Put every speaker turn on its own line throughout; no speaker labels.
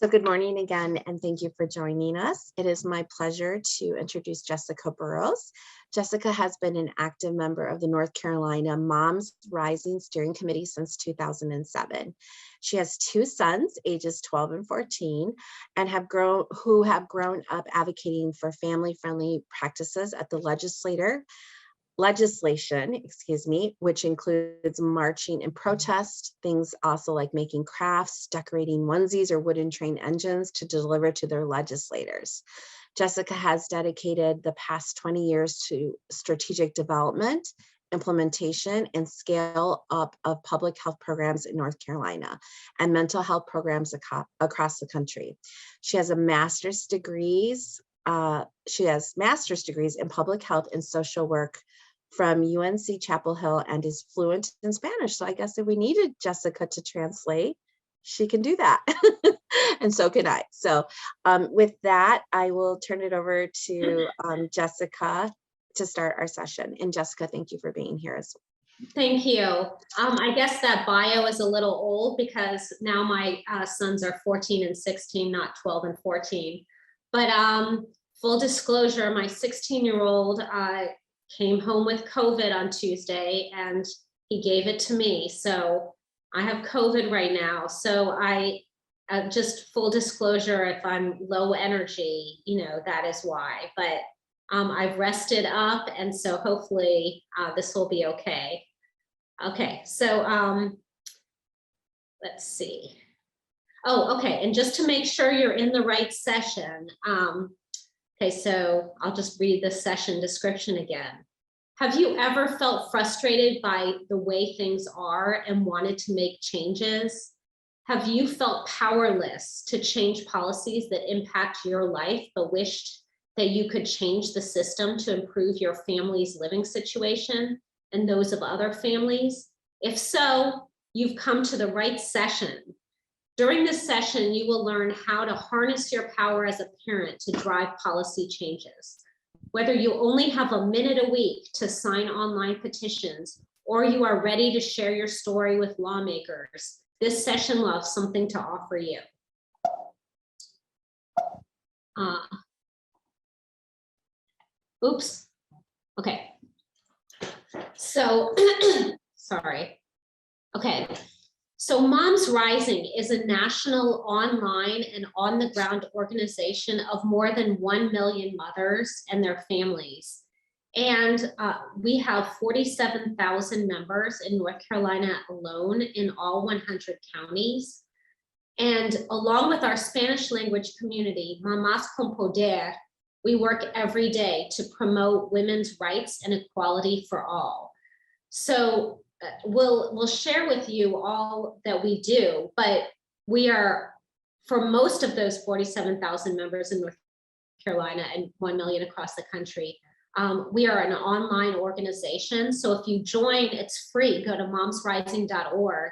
So good morning again, and thank you for joining us. It is my pleasure to introduce Jessica Burroughs. Jessica has been an active member of the North Carolina Moms Rising Steering Committee since 2007. She has two sons, ages 12 and 14, and who have grown up advocating for family-friendly practices at the legislation, which includes marching and protest, things also like making crafts, decorating onesies or wooden train engines to deliver to their legislators. Jessica has dedicated the past 20 years to strategic development, implementation, and scale up of public health programs in North Carolina and mental health programs across the country. She has master's degrees in public health and social work from UNC Chapel Hill and is fluent in Spanish. So I guess if we needed Jessica to translate, she can do that. And so can I. So with that, I will turn it over to Jessica to start our session. And Jessica, thank you for being here as well.
Thank you. I guess that bio is a little old because now my sons are 14 and 16, not 12 and 14. But full disclosure, my 16-year-old came home with COVID on Tuesday and he gave it to me. So I have COVID right now. So I just full disclosure, if I'm low energy, that is why. But I've rested up, and so hopefully this will be okay. Okay, so let's see. Oh, okay, and just to make sure you're in the right session, okay, so I'll just read the session description again. Have you ever felt frustrated by the way things are and wanted to make changes? Have you felt powerless to change policies that impact your life, but wished that you could change the system to improve your family's living situation and those of other families? If so, you've come to the right session. During this session, you will learn how to harness your power as a parent to drive policy changes. Whether you only have a minute a week to sign online petitions, or you are ready to share your story with lawmakers, this session will have something to offer you. Oops. Okay. So, sorry. Okay. So Moms Rising is a national online and on-the-ground organization of more than 1 million mothers and their families. And we have 47,000 members in North Carolina alone in all 100 counties. And along with our Spanish language community, Mamás con Poder, we work every day to promote women's rights and equality for all. So we'll share with you all that we do, but we are, for most of those 47,000 members in North Carolina and 1 million across the country, we are an online organization. So if you join, it's free. Go to momsrising.org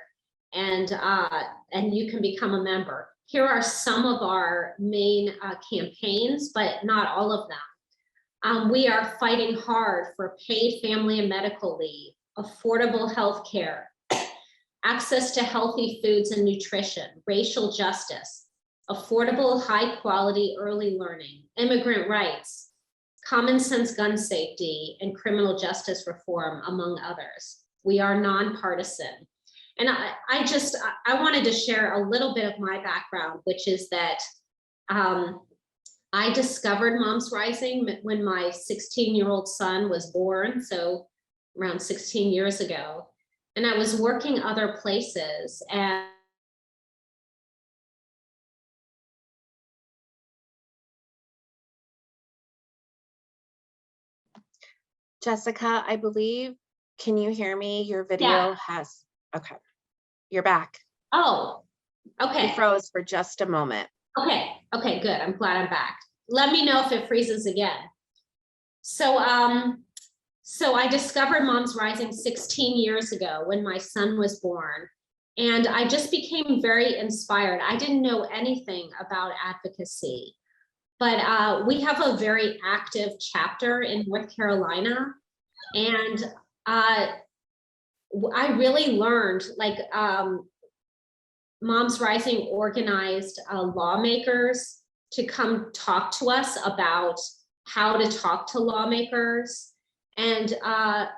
and you can become a member. Here are some of our main campaigns, but not all of them. We are fighting hard for paid family and medical leave, affordable health care, access to healthy foods and nutrition, racial justice, affordable high quality early learning, immigrant rights, common sense gun safety, and criminal justice reform, among others. We are nonpartisan. And I wanted to share a little bit of my background, which is that I discovered Moms Rising when my 16-year-old son was born, so around 16 years ago. And I was working other places, and
Jessica, I believe, can you hear me? Your video has, okay, you're back.
Oh, okay.
You froze for just a moment.
Okay, good, I'm glad I'm back. Let me know if it freezes again. So I discovered Moms Rising 16 years ago when my son was born, and I just became very inspired. I didn't know anything about advocacy, but we have a very active chapter in North Carolina, and I really learned, like, Moms Rising organized lawmakers to come talk to us about how to talk to lawmakers. And a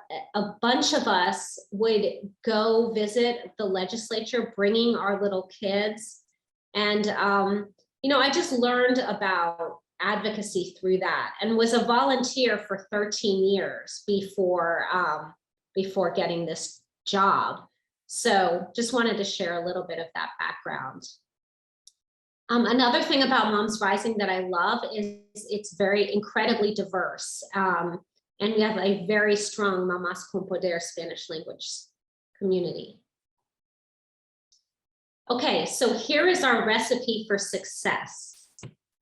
bunch of us would go visit the legislature, bringing our little kids. And, I just learned about advocacy through that, and was a volunteer for 13 years before getting this job. So just wanted to share a little bit of that background. Another thing about Moms Rising that I love is it's very incredibly diverse. And we have a very strong Mamás con Poder Spanish language community. Okay, so here is our recipe for success.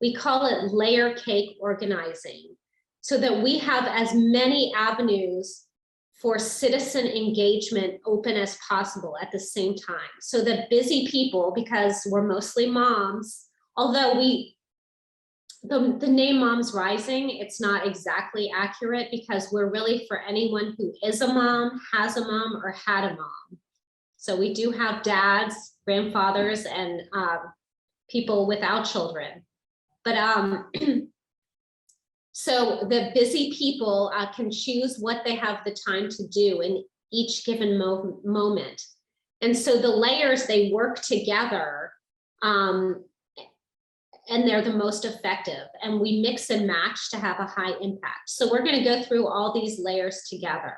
We call it layer cake organizing, so that we have as many avenues for citizen engagement open as possible at the same time. So that busy people, because we're mostly moms, although the name Moms Rising, it's not exactly accurate, because we're really for anyone who is a mom, has a mom, or had a mom. So we do have dads, grandfathers, and people without children. But so the busy people can choose what they have the time to do in each given moment. And so the layers, they work together, and they're the most effective. And we mix and match to have a high impact. So we're going to go through all these layers together.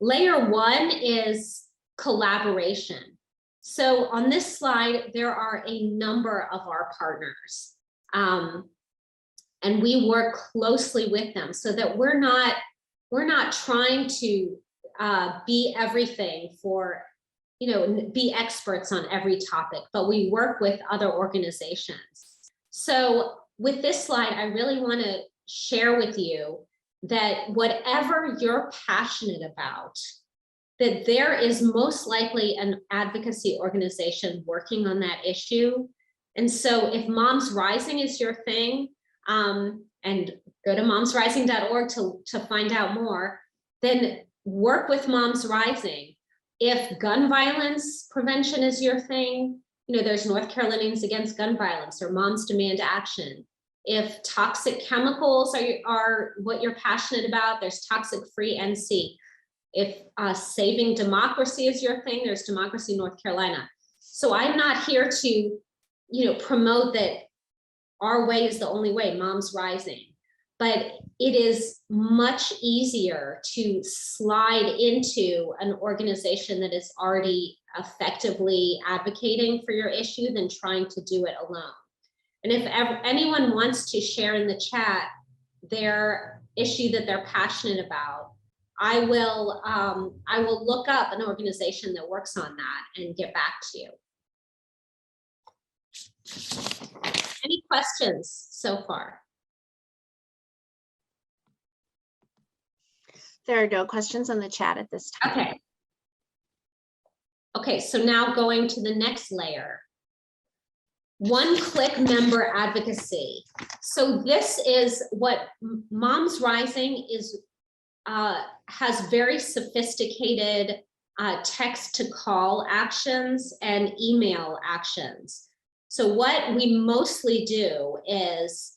Layer one is collaboration. So on this slide, there are a number of our partners, and we work closely with them, so that we're not trying to be everything for, be experts on every topic, but we work with other organizations. So with this slide, I really want to share with you that whatever you're passionate about, that there is most likely an advocacy organization working on that issue. And so if Moms Rising is your thing, and go to momsrising.org to find out more, then work with Moms Rising. If gun violence prevention is your thing, there's North Carolinians Against Gun Violence, or Moms Demand Action. If toxic chemicals are what you're passionate about, there's Toxic Free NC. If saving democracy is your thing, there's Democracy North Carolina. So I'm not here to, promote that our way is the only way, Moms Rising. But it is much easier to slide into an organization that is already effectively advocating for your issue than trying to do it alone. And if anyone wants to share in the chat their issue that they're passionate about, I will look up an organization that works on that and get back to you. Any questions so far?
There are no questions in the chat at this time.
Okay. Okay, so now going to the next layer. One-click member advocacy. So this is what Moms Rising is, has very sophisticated text-to-call actions and email actions. So what we mostly do is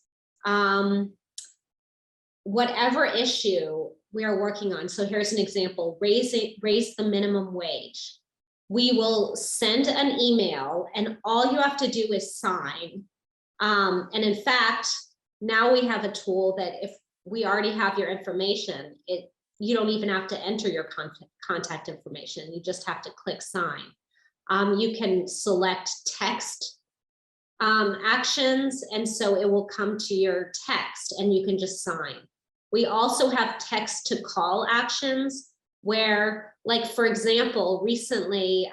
whatever issue we are working on. So here's an example: raise the minimum wage. We will send an email, and all you have to do is sign. And in fact, now we have a tool that if we already have your information, you don't even have to enter your contact information. You just have to click sign. You can select text actions, and so it will come to your text and you can just sign. We also have text to call actions where, like, for example, recently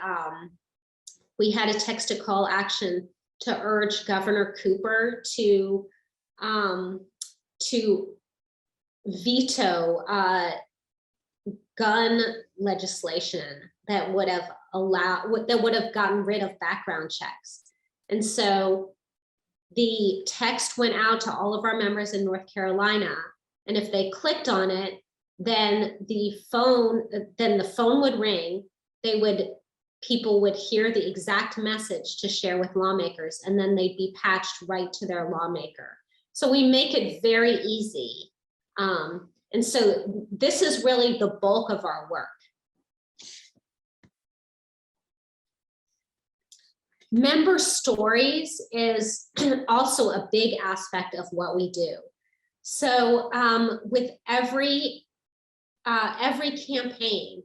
we had a text to call action to urge Governor Cooper to veto gun legislation that would have gotten rid of background checks. And so the text went out to all of our members in North Carolina, and if they clicked on it, then the phone would ring, people would hear the exact message to share with lawmakers, and then they'd be patched right to their lawmaker. So we make it very easy. And so this is really the bulk of our work. Member stories is also a big aspect of what we do. So with every campaign,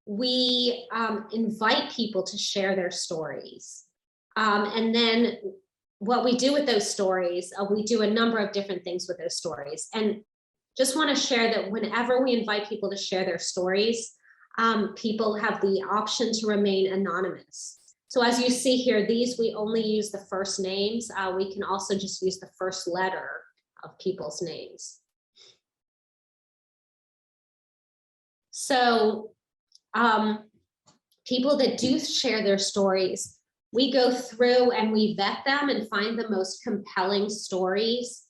we invite people to share their stories. And then what we do with those stories, we do a number of different things with those stories. And just want to share that whenever we invite people to share their stories, people have the option to remain anonymous. So as you see here, we only use the first names. We can also just use the first letter of people's names. So people that do share their stories, we go through and we vet them and find the most compelling stories.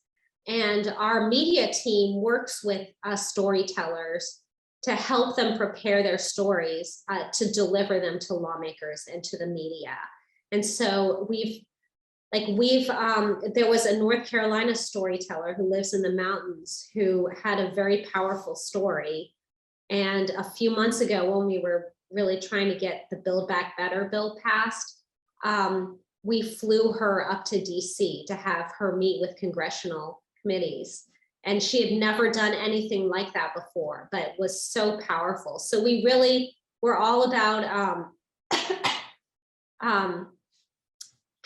And our media team works with storytellers to help them prepare their stories to deliver them to lawmakers and to the media. And so there was a North Carolina storyteller who lives in the mountains who had a very powerful story. And a few months ago, when we were really trying to get the Build Back Better bill passed, we flew her up to DC to have her meet with congressional committees. And she had never done anything like that before, but was so powerful. So we're all about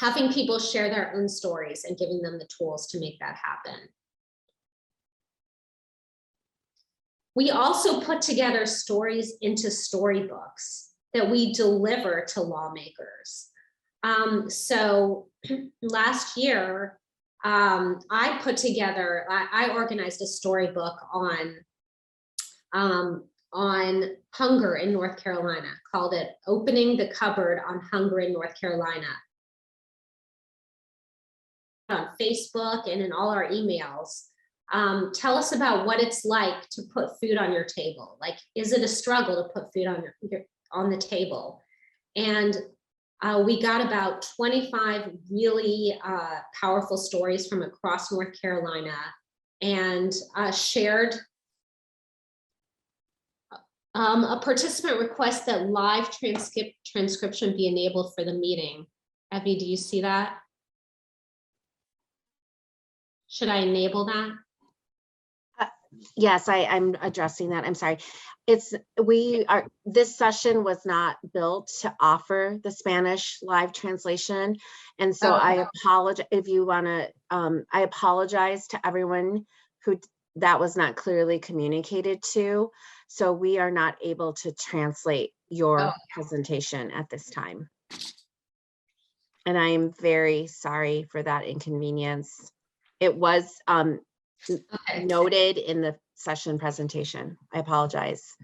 having people share their own stories and giving them the tools to make that happen. We also put together stories into storybooks that we deliver to lawmakers. So last year, I organized a storybook on hunger in North Carolina, called it Opening the Cupboard on Hunger in North Carolina. On Facebook and in all our emails, tell us about what it's like to put food on your table. Like, is it a struggle to put food on the table? And we got about 25 really powerful stories from across North Carolina, and shared a participant request that live transcription be enabled for the meeting. Evie, do you see that? Should I enable that?
Yes, I'm addressing that. I'm sorry. This session was not built to offer the Spanish live translation. And so I apologize if you want to, I apologize to everyone who that was not clearly communicated to. So we are not able to translate your presentation at this time. And I am very sorry for that inconvenience. It was noted in the session presentation. I apologize.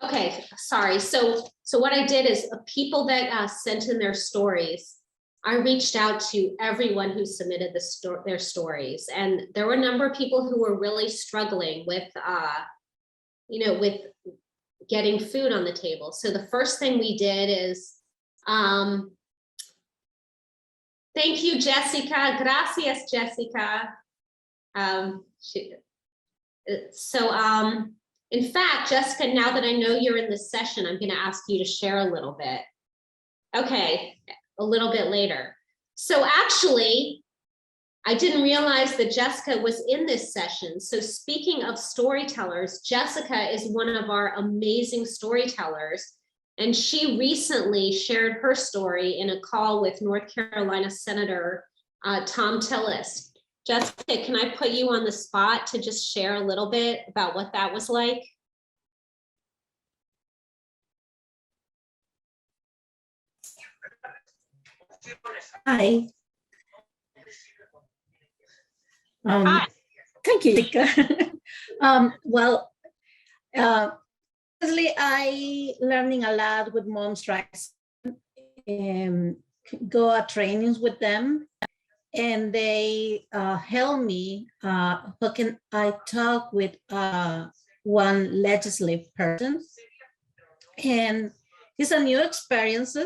Okay, sorry. So what I did is people that sent in their stories, I reached out to everyone who submitted their stories, and there were a number of people who were really struggling with, with getting food on the table. So the first thing we did is, thank you, Jessica. Gracias, Jessica. In fact, Jessica, now that I know you're in this session, I'm going to ask you to share a little bit. Okay, a little bit later. So actually, I didn't realize that Jessica was in this session. So speaking of storytellers, Jessica is one of our amazing storytellers. And she recently shared her story in a call with North Carolina Senator Tom Tillis. Jessica, can I put you on the spot to just share a little bit about what that was like?
Hi.
Hi.
Thank you, Jessica. Obviously, I learning a lot with Moms Rights, go at trainings with them, and they help me. How can I talk with one legislative person? And it's a new experience.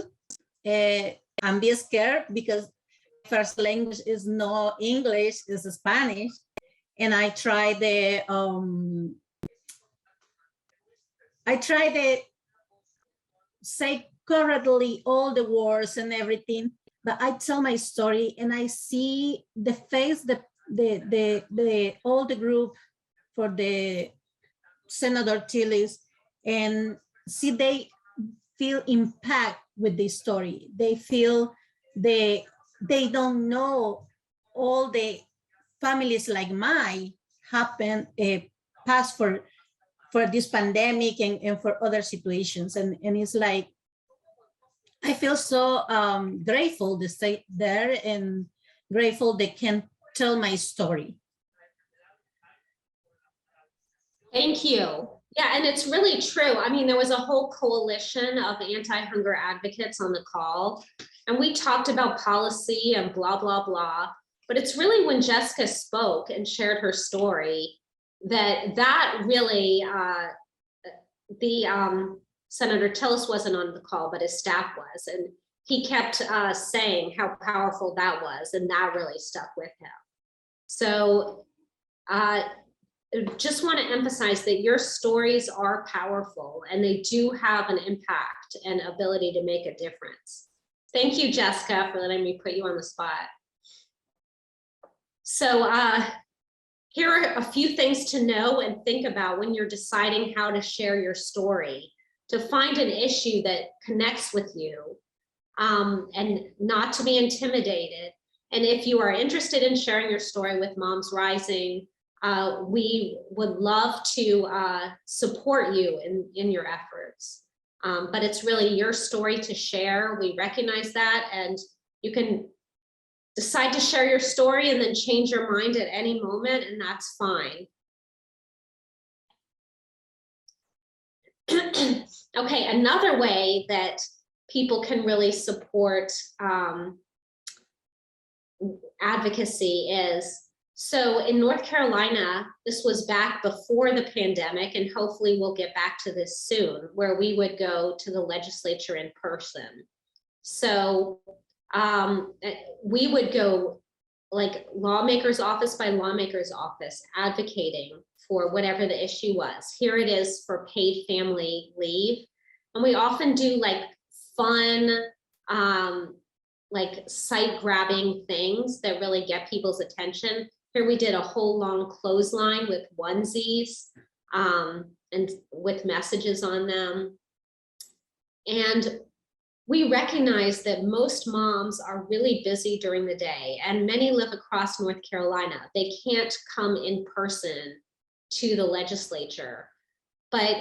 I'm be scared because first language is no English, is Spanish. And I tried to say correctly all the words and everything, but I tell my story and I see the face, the all the group for the Senator Tillis, and see they feel impact with this story. They feel they don't know all the families like mine happen pass for this pandemic and for other situations, and it's like I feel so grateful to stay there and grateful they can tell my story.
Thank you. Yeah, and it's really true. I mean, there was a whole coalition of anti-hunger advocates on the call, and we talked about policy and blah, blah, blah. But it's really when Jessica spoke and shared her story that really, Senator Tillis wasn't on the call, but his staff was. And he kept saying how powerful that was, and that really stuck with him. So, just want to emphasize that your stories are powerful and they do have an impact and ability to make a difference. Thank you, Jessica, for letting me put you on the spot. So here are a few things to know and think about when you're deciding how to share your story, to find an issue that connects with you and not to be intimidated. And if you are interested in sharing your story with Moms Rising, we would love to support you in your efforts. But it's really your story to share. We recognize that, and you can decide to share your story and then change your mind at any moment, and that's fine. Okay, another way that people can really support advocacy is, so in North Carolina, this was back before the pandemic, and hopefully we'll get back to this soon, where we would go to the legislature in person. So we would go like lawmaker's office by lawmaker's office, advocating for whatever the issue was. Here it is for paid family leave. And we often do like fun, like site grabbing things that really get people's attention. Here we did a whole long clothesline with onesies and with messages on them. And we recognize that most moms are really busy during the day, and many live across North Carolina. They can't come in person to the legislature. But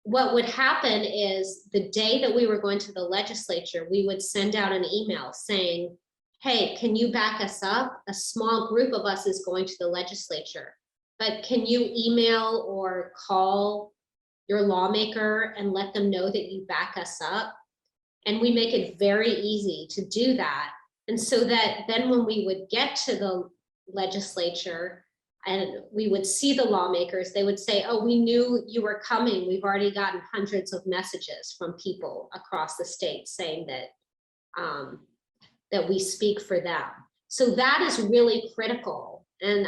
what would happen is the day that we were going to the legislature, we would send out an email saying, hey, can you back us up? A small group of us is going to the legislature, but can you email or call your lawmaker and let them know that you back us up? And we make it very easy to do that. And so that then when we would get to the legislature and we would see the lawmakers, they would say, oh, we knew you were coming. We've already gotten hundreds of messages from people across the state saying that, that we speak for them. So that is really critical. And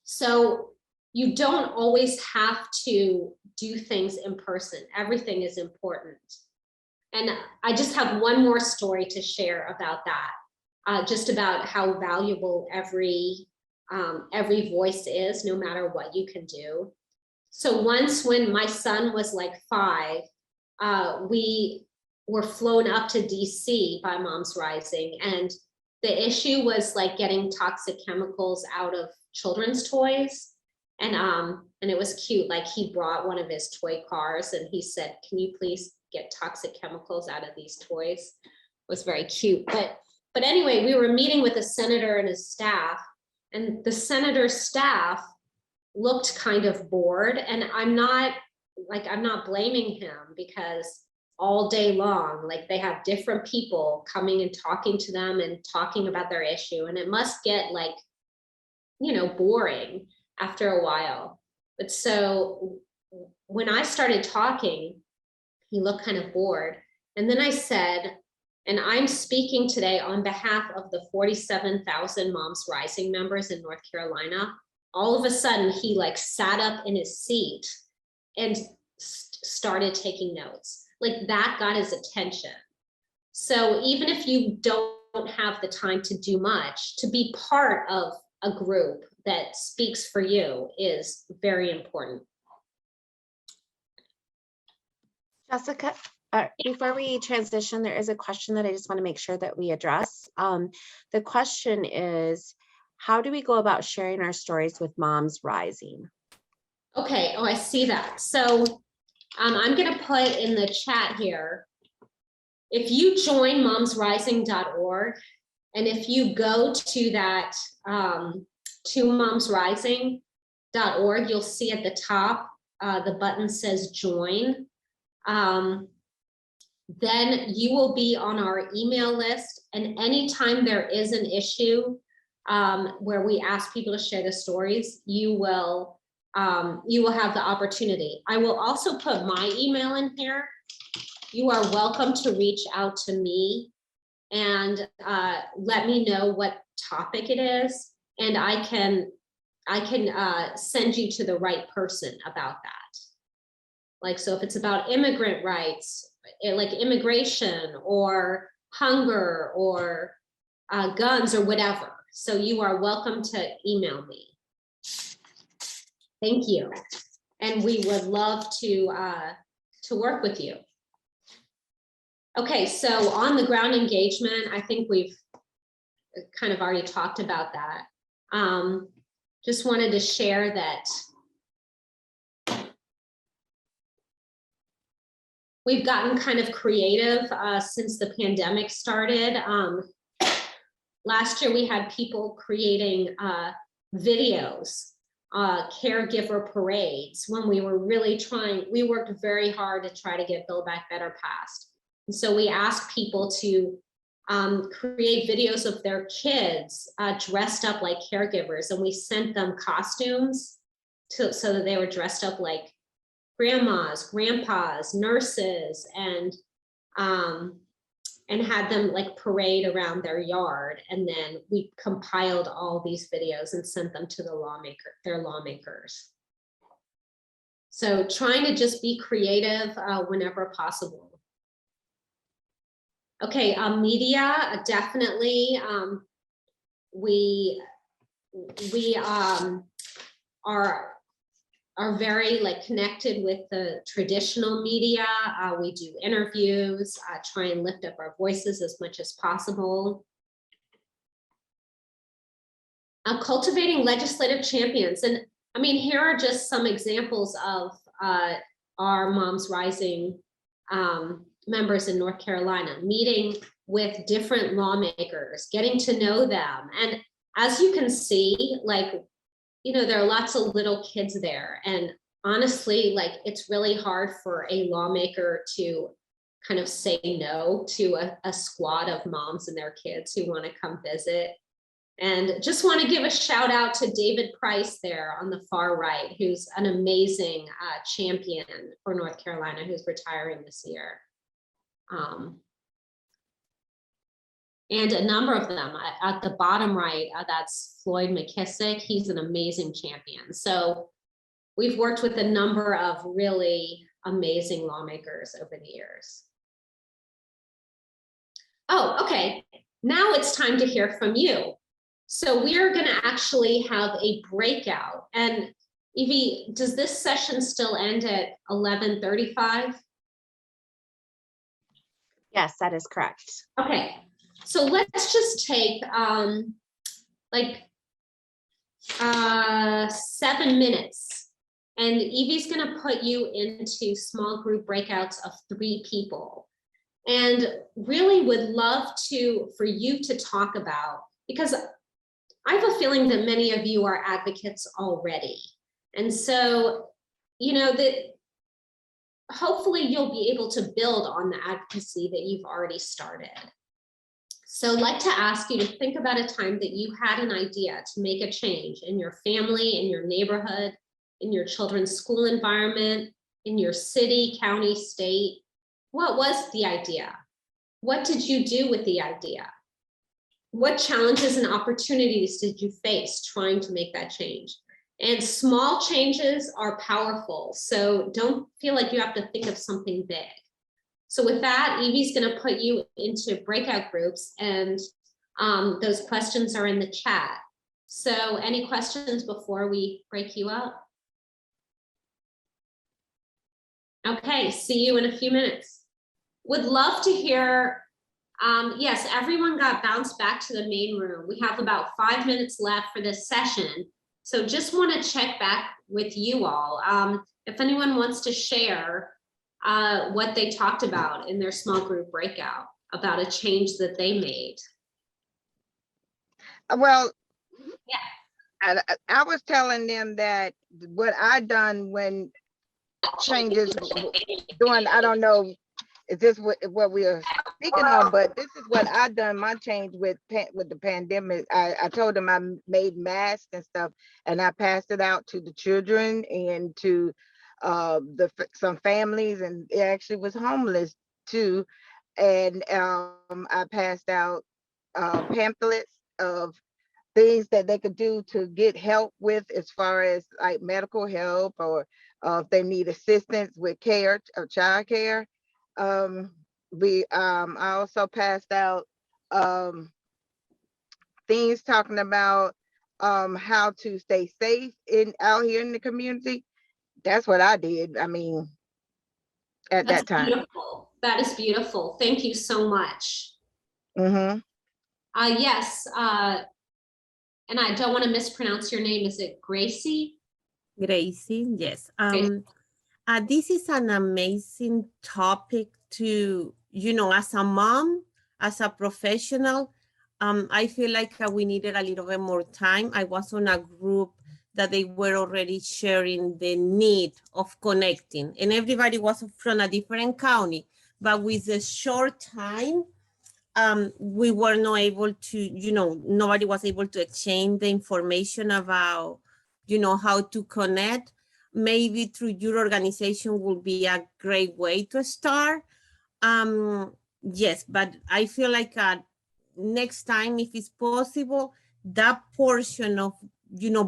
so you don't always have to do things in person. Everything is important. And I just have one more story to share about that, just about how valuable every voice is, no matter what you can do. So once when my son was like 5, we were flown up to DC by Moms Rising, and the issue was like getting toxic chemicals out of children's toys. And it was cute. Like he brought one of his toy cars and he said, can you please get toxic chemicals out of these toys? It was very cute. But anyway, we were meeting with a senator and his staff, and the senator's staff looked kind of bored. And I'm not blaming him, because all day long, like they have different people coming and talking to them and talking about their issue. And it must get like, you know, boring after a while. But so when I started talking, He looked kind of bored. And then I said, and I'm speaking today on behalf of the 47,000 Moms Rising members in North Carolina. All of a sudden, he like sat up in his seat and started taking notes. Like that got his attention. So even if you don't have the time to do much, to be part of a group that speaks for you is very important.
Jessica, before we transition, there is a question that I just want to make sure that we address. The question is, how do we go about sharing our stories with Moms Rising?
Okay, oh, I see that. So I'm going to put in the chat here, if you join momsrising.org, and if you go to that, to momsrising.org, you'll see at the top, the button says join. Then you will be on our email list, and anytime there is an issue where we ask people to share the stories, you will have the opportunity. I will also put my email in here. You are welcome to reach out to me and let me know what topic it is, and I can send you to the right person about that. Like, so if it's about immigrant rights, like immigration or hunger or guns or whatever. So you are welcome to email me. Thank you. And we would love to work with you. Okay, so on the ground engagement, I think we've kind of already talked about that. Just wanted to share that we've gotten kind of creative since the pandemic started. Last year, we had people creating videos, caregiver parades, when we were really trying. We worked very hard to try to get Build Back Better passed. And so we asked people to create videos of their kids dressed up like caregivers, and we sent them costumes so that they were dressed up like grandmas, grandpas, nurses, and had them like parade around their yard. And then we compiled all these videos and sent them to their lawmakers. So trying to just be creative whenever possible. Okay, media, definitely. We are very like connected with the traditional media. We do interviews, try and lift up our voices as much as possible. Cultivating legislative champions. And I mean, here are just some examples of our Moms Rising members in North Carolina, meeting with different lawmakers, getting to know them. And as you can see, like, you know, there are lots of little kids there. And honestly, like, it's really hard for a lawmaker to kind of say no to a squad of moms and their kids who want to come visit. And just want to give a shout out to David Price there on the far right, who's an amazing champion for North Carolina, who's retiring this year. And a number of them at the bottom right, that's Floyd McKissick. He's an amazing champion. So we've worked with a number of really amazing lawmakers over the years. Oh, okay. Now it's time to hear from you. So we are going to actually have a breakout. And Evie, does this session still end at 11:35?
Yes, that is correct.
Okay. So let's just take like 7 minutes, and Evie's going to put you into small group breakouts of 3 people, and really would love for you to talk about, because I have a feeling that many of you are advocates already. And so, you know, that hopefully you'll be able to build on the advocacy that you've already started. So I'd like to ask you to think about a time that you had an idea to make a change in your family, in your neighborhood, in your children's school environment, in your city, county, state, What was the idea? What did you do with the idea? What challenges and opportunities did you face trying to make that change? And small changes are powerful. So don't feel like you have to think of something big. So with that, Evie's going to put you into breakout groups, and those questions are in the chat. So any questions before we break you up? Okay, see you in a few minutes. Would love to hear, yes, everyone got bounced back to the main room. We have about 5 minutes left for this session. So just want to check back with you all. If anyone wants to share what they talked about in their small group breakout about a change that they made.
Well,
yeah,
I was telling them that what I done when changes doing, I don't know, is this what we are speaking on, but this is what I done my change with the pandemic. I told them I made masks and stuff, and I passed it out to the children and to some families, and it actually was homeless too. And I passed out pamphlets of things that they could do to get help with, as far as like medical help, or if they need assistance with care or child care. I also passed out things talking about how to stay safe out here in the community. That's what I did. I mean, at that time.
Beautiful. That is beautiful. Thank you so much.
Mm-hmm.
Yes, and I don't want to mispronounce your name. Is it Gracie?
Gracie, yes.
Gracie.
This is an amazing topic to, as a mom, as a professional, I feel like we needed a little bit more time. I was on a group that they were already sharing the need of connecting, and everybody was from a different county, but with the short time, we were not able to, nobody was able to exchange the information about, how to connect. Maybe through your organization will be a great way to start. Yes, but I feel like next time, if it's possible, that portion of,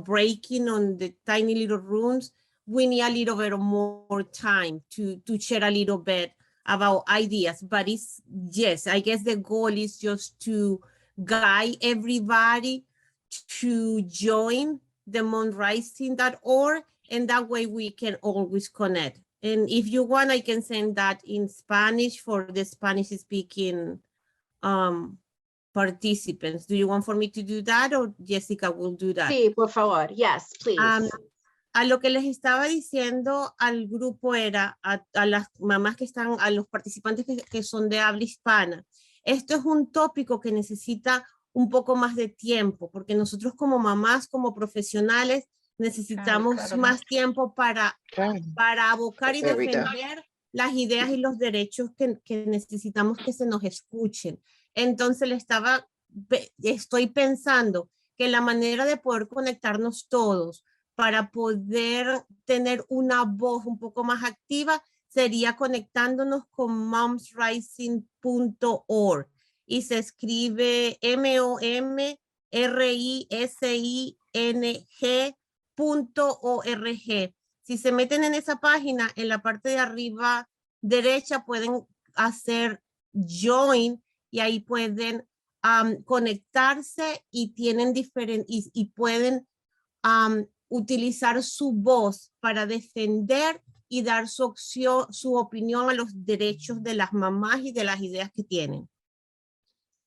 breaking on the tiny little rooms, we need a little bit more time to share a little bit about ideas. But yes, I guess the goal is just to guide everybody to join the moonrising.org, and that way we can always connect. And if you want, I can send that in Spanish for the Spanish speaking participants. Do you want for me to do that, or Jessica will do that?
Sí, por favor. Yes, please.
A lo que les estaba diciendo al grupo era, a las mamás que están, a los participantes que son de habla hispana, esto es un tópico que necesita un poco más de tiempo, porque nosotros como mamás, como profesionales, necesitamos más tiempo para abocar y defender las ideas y los derechos que necesitamos que se nos escuchen. Entonces estoy pensando que la manera de poder conectarnos todos para poder tener una voz un poco más activa sería conectándonos con momsrising.org, y se escribe momsrising.org. Si se meten en esa página, en la parte de arriba derecha pueden hacer join, y ahí pueden conectarse, y tienen y pueden utilizar su voz para defender y dar su opinión a los derechos de las mamás y de las ideas que tienen.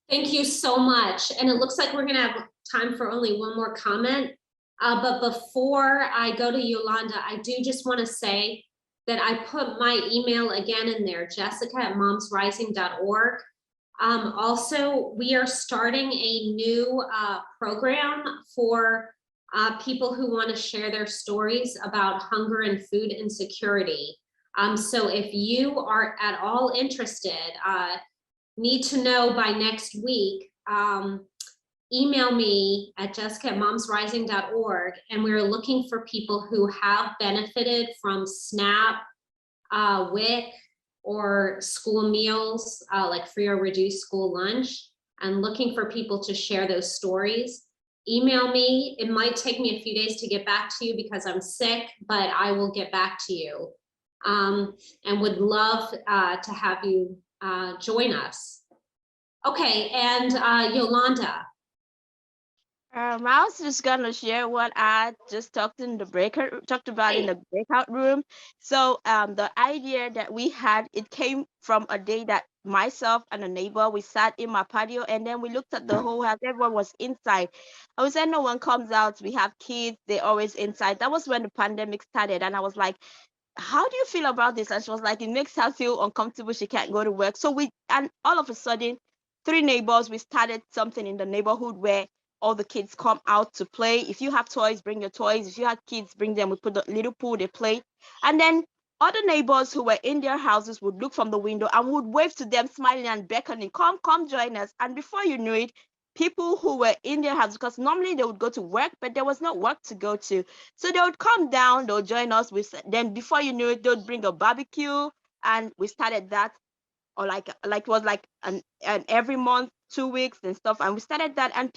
Thank you so much. And it looks like we're going to have time for only one more comment. But before I go to Yolanda, I do just want to say that I put my email again in there, jessica@momsrising.org. Also, we are starting a new program for people who want to share their stories about hunger and food insecurity. So if you are at all interested, need to know by next week, email me at jessica@momsrising.org, and we're looking for people who have benefited from SNAP, WIC, or school meals, like free or reduced school lunch, and looking for people to share those stories. Email me. It might take me a few days to get back to you because I'm sick, but I will get back to you. And would love to have you join us. Okay, and Yolanda.
I was just gonna share what I just talked about in the breakout room. So the idea that we had, it came from a day that myself and a neighbor, we sat in my patio and then we looked at the whole house. Everyone was inside. I was saying no one comes out. We have kids, they're always inside. That was when the pandemic started, and I was like, how do you feel about this? And she was like, it makes her feel uncomfortable. She can't go to work. And all of a sudden, 3 neighbors, we started something in the neighborhood where all the kids come out to play. If you have toys, bring your toys. If you have kids, bring them. We put the little pool, they play. And then other neighbors who were in their houses would look from the window and would wave to them, smiling and beckoning, come join us. And before you knew it, people who were in their house, because normally they would go to work, but there was no work to go to. So they would come down, they'll join us. Then before you knew it, they would bring a barbecue, and we started that. Or like it was like an every month, 2 weeks and stuff. And we started that, and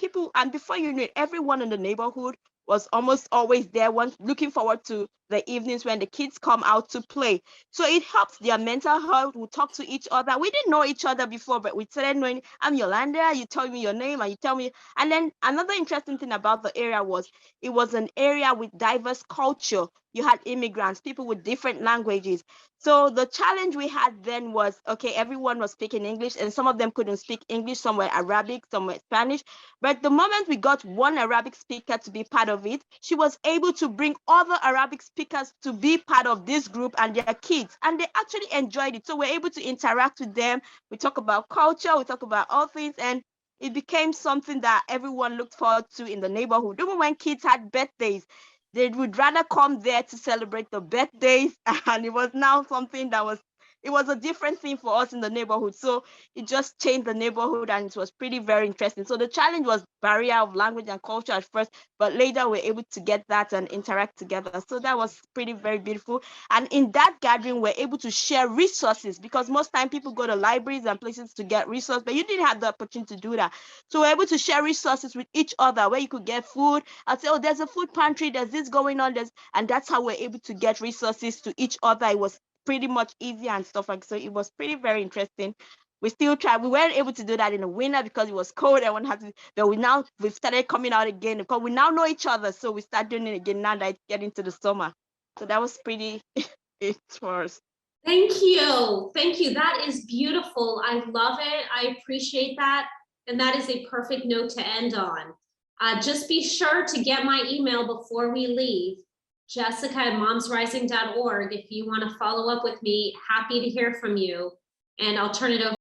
before you knew it, everyone in the neighborhood was almost always there, looking forward to the evenings when the kids come out to play. So it helps their mental health. We talk to each other. We didn't know each other before, but we started knowing, I'm Yolanda, you tell me your name and you tell me. And then another interesting thing about the area was it was an area with diverse culture. You had immigrants, people with different languages. So the challenge we had then was, okay, everyone was speaking English and some of them couldn't speak English, some were Arabic, some were Spanish. But the moment we got one Arabic speaker to be part of it, she was able to bring other Arabic speakers to be part of this group and their kids. And they actually enjoyed it. So we're able to interact with them. We talk about culture, we talk about all things, and it became something that everyone looked forward to in the neighborhood. Even when kids had birthdays, they would rather come there to celebrate the birthdays. And it was now something that it was a different thing for us in the neighborhood. So it just changed the neighborhood, and it was very interesting. So the challenge was barrier of language and culture at first, but later we're able to get that and interact together. So that was very beautiful. And in that gathering, we're able to share resources, because most time people go to libraries and places to get resources, but you didn't have the opportunity to do that. So we're able to share resources with each other, where you could get food. I'd say, oh, there's a food pantry, there's this going on, and that's how we're able to get resources to each other. It was pretty much easy and stuff like so. It was very interesting. We still tried. We weren't able to do that in the winter because it was cold. Everyone had to. But we've started coming out again because we now know each other. So we start doing it again now that it's getting to the summer. So that was pretty it for us.
Thank you. That is beautiful. I love it. I appreciate that. And that is a perfect note to end on. Just be sure to get my email before we leave. Jessica@momsrising.org. If you want to follow up with me, happy to hear from you. And I'll turn it over